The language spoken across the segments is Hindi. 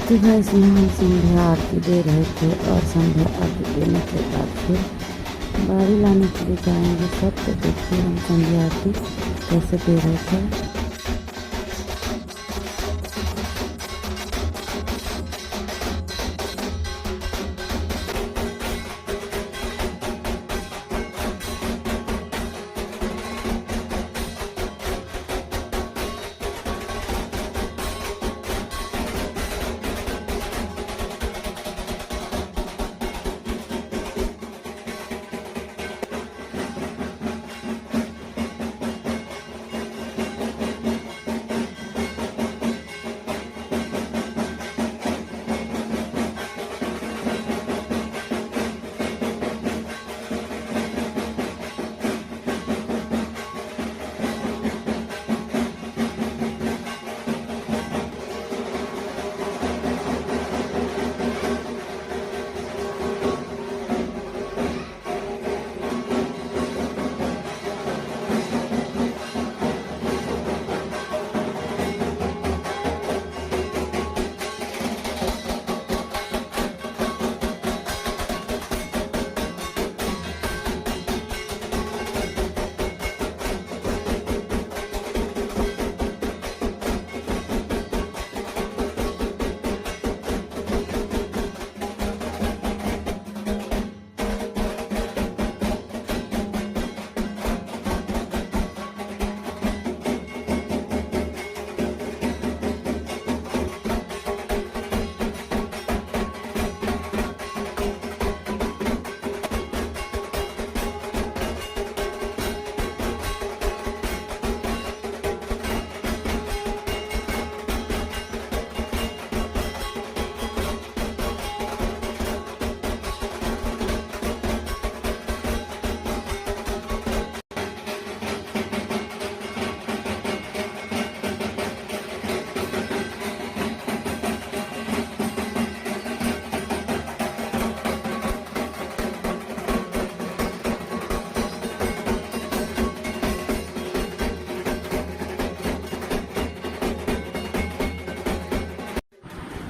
तो बस यहाँ हम संध्या आरती दे रहे थे और संध्या आरती देने के बाद फिर बारी लाने के लिए जाएंगे सब। तो देखिए हम संध्या आरती कैसे दे रहे थे।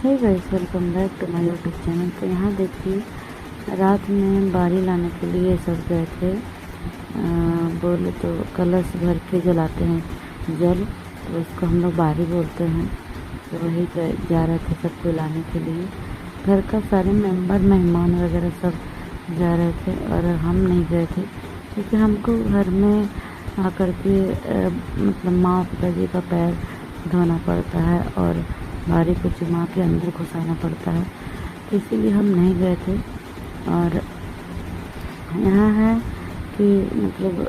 Hey guys, welcome back to my YouTube channel. तो यहाँ देखिए रात में बारी लाने के लिए सब गए थे। बोले तो कलश भर के जलाते हैं जल, तो उसको हम लोग बारी बोलते हैं। तो वही जा रहे थे सबको लाने के लिए। घर का सारे मेंबर मेहमान वगैरह सब जा रहे थे और हम नहीं गए थे क्योंकि हमको घर में आकर के मतलब माँ पिताजी का पैर धोना पड़ता है और बारी को चुमा के अंदर घुसाना पड़ता है, तो इसीलिए हम नहीं गए थे। और यहाँ है कि मतलब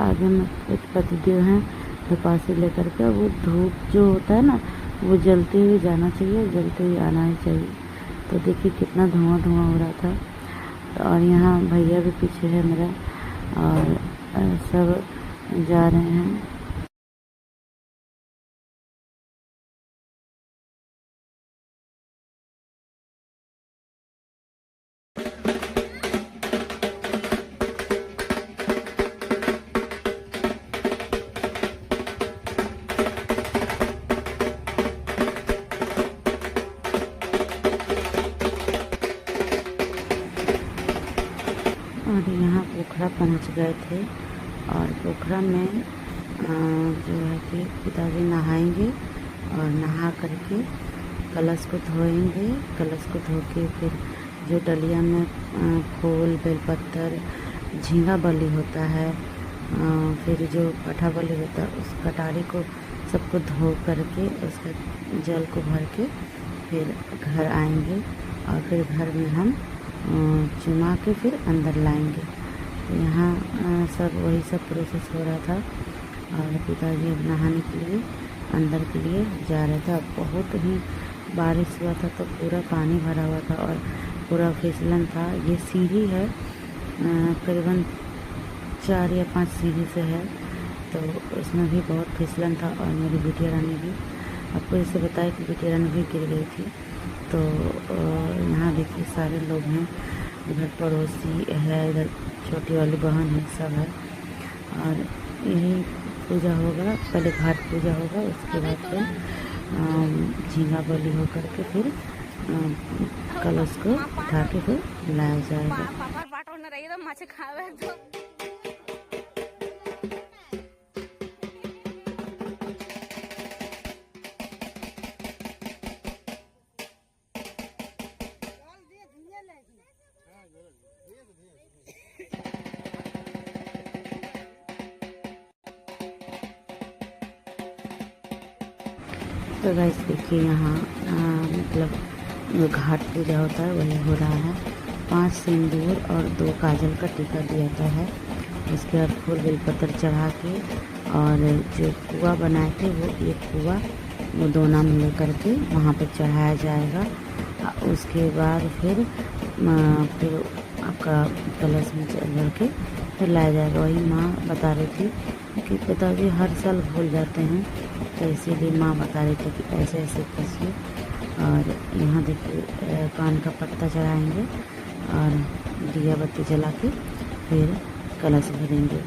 आगे में एक पतिदेव हैं धुपासी लेकर के, वो धूप जो होता है ना वो जलते हुए जाना चाहिए, जलते हुए आना ही चाहिए। तो देखिए कितना धुआं धुआं हो रहा था। और यहाँ भैया भी पीछे है मेरा और सब जा रहे हैं। और यहाँ पोखरा पहुँच गए थे और पोखरा में जो है कि पिताजी नहाएंगे और नहा करके कलश को धोएंगे। कलश को धो के फिर जो डलिया में फूल बेलपत्तर झींगा बलि होता है, फिर जो कटा बलि होता है उस कटारी को सबको धो करके उसका जल को भर के फिर घर आएंगे और फिर घर में हम चुमा के फिर अंदर लाएंगे। तो यहाँ सब वही सब प्रोसेस हो रहा था और पिताजी अब नहाने के लिए अंदर के लिए जा रहे थे। अब बहुत ही बारिश हुआ था तो पूरा पानी भरा हुआ था और पूरा फिसलन था। ये सीढ़ी है, करीबन 4 या 5 सीढ़ी से है, तो उसमें भी बहुत फिसलन था। और मेरी बिटिया रानी भी, आपको जैसे बताया कि बिटिया रानी भी गिर गई थी। तो यहाँ देखिए सारे लोग हैं, इधर पड़ोसी है, इधर छोटी वाली बहन है, सब है। और यही पूजा होगा, पहले घाट पूजा होगा, उसके बाद फिर झींगा बलि होकर के फिर कलश को उठा के फिर लाया जाएगा। तो गाइस देखिए यहाँ मतलब जो घाट पूजा होता है वही हो रहा है। 5 सिंदूर और 2 काजल का टीका दिया गया है। उसके बाद फूल बेलपत्र चढ़ा के और जो पुआ बनाए थे वो एक पुआ वो दोना में लेकर के वहाँ पर चढ़ाया जाएगा। उसके बाद फिर आपका कलश में चढ़ के फिर लाया जाएगा। वही माँ बता रही थी कि पिताजी हर साल भूल जाते हैं, तो इसीलिए माँ बता रही थी कि ऐसे ऐसे कीजिए। और यहाँ देखिए पान का पत्ता चढ़ाएंगे और दिया बत्ती जला के फिर कलश भरेंगे।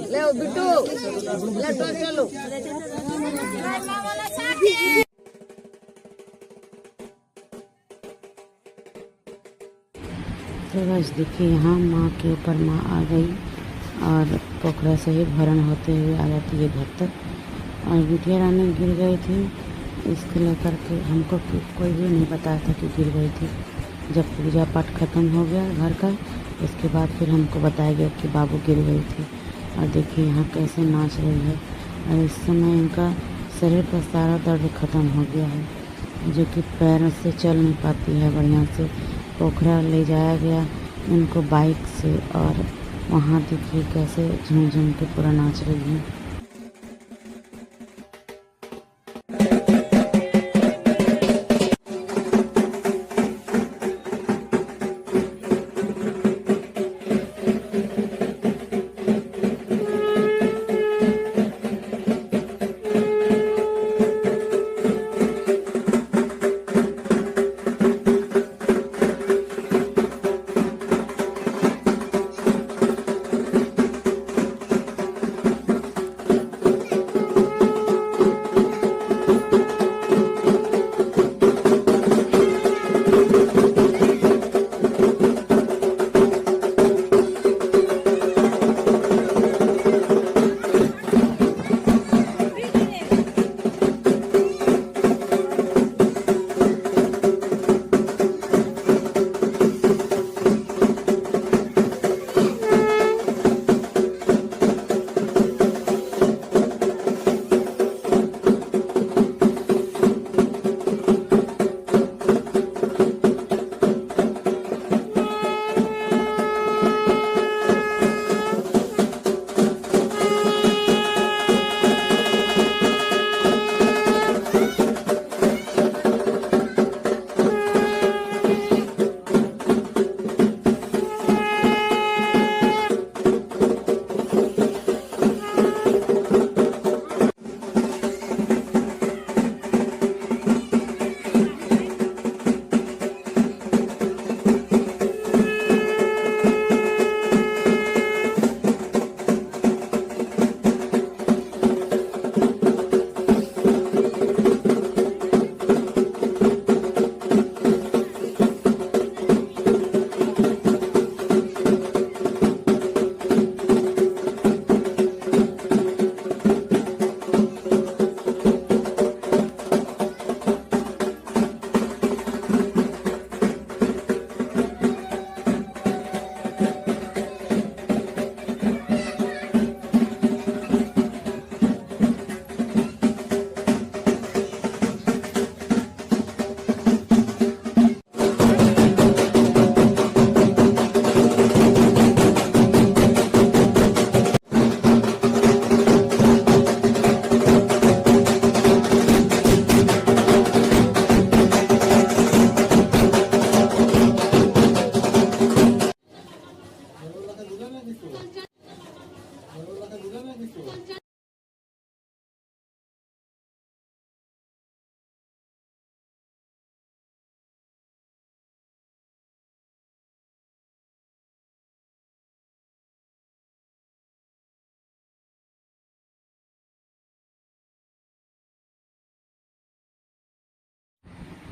ले बिट्टू ले चलो तो बस देखिए यहाँ माँ के ऊपर माँ आ गई और पोखरा से ही भरण होते हुए आ जाती है घर तक। और बिटिया रानी गिर गई थी, इसको लेकर के हमको कोई भी नहीं बताया था कि गिर गई थी। जब पूजा पाठ खत्म हो गया घर का, उसके बाद फिर हमको बताया गया कि बाबू गिर गई थी। और देखिए यहाँ कैसे नाच रही है। और इस समय इनका शरीर का सारा दर्द ख़त्म हो गया है, जो कि पैर से चल नहीं पाती है बढ़िया से। पोखरा ले जाया गया उनको बाइक से, और वहाँ देखिए कैसे झूम झूम के पूरा नाच रही है।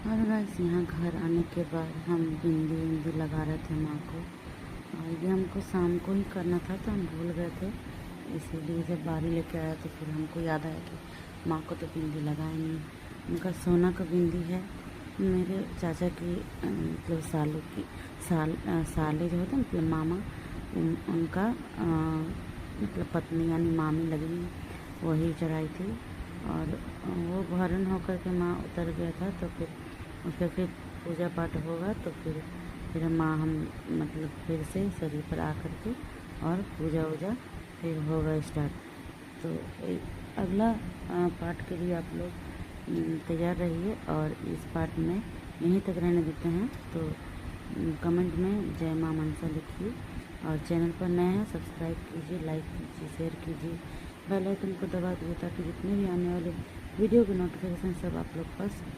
और बस यहाँ घर आने के बाद हम बिंदी विंदी लगा रहे थे माँ को। और ये हमको शाम को ही करना था तो हम भूल गए थे, इसीलिए जब बारी लेके आया तो फिर हमको याद आया कि माँ को तो बिंदी लगाए नहीं। उनका सोना का बिंदी है। मेरे चाचा की मतलब सालों की साले जो होते हैं मतलब मामा, उनका मतलब पत्नी यानी मामी लगी वही चढ़ाई थी। और वो भरण होकर के माँ उतर गया था, तो फिर उसका फिर पूजा पाठ होगा तो फिर माँ हम मतलब फिर से शरीर पर आकर के और पूजा वूजा फिर होगा स्टार्ट। तो अगला पार्ट के लिए आप लोग तैयार रहिए। और इस पार्ट में यहीं तक रहने देते हैं। तो कमेंट में जय माँ मनसा लिखिए। और चैनल पर नए हैं सब्सक्राइब कीजिए, लाइक कीजिए, शेयर कीजिए, बेल आइकन को दबा दीजिए ताकि जितने भी आने वाले वीडियो के नोटिफिकेशन सब आप लोग पास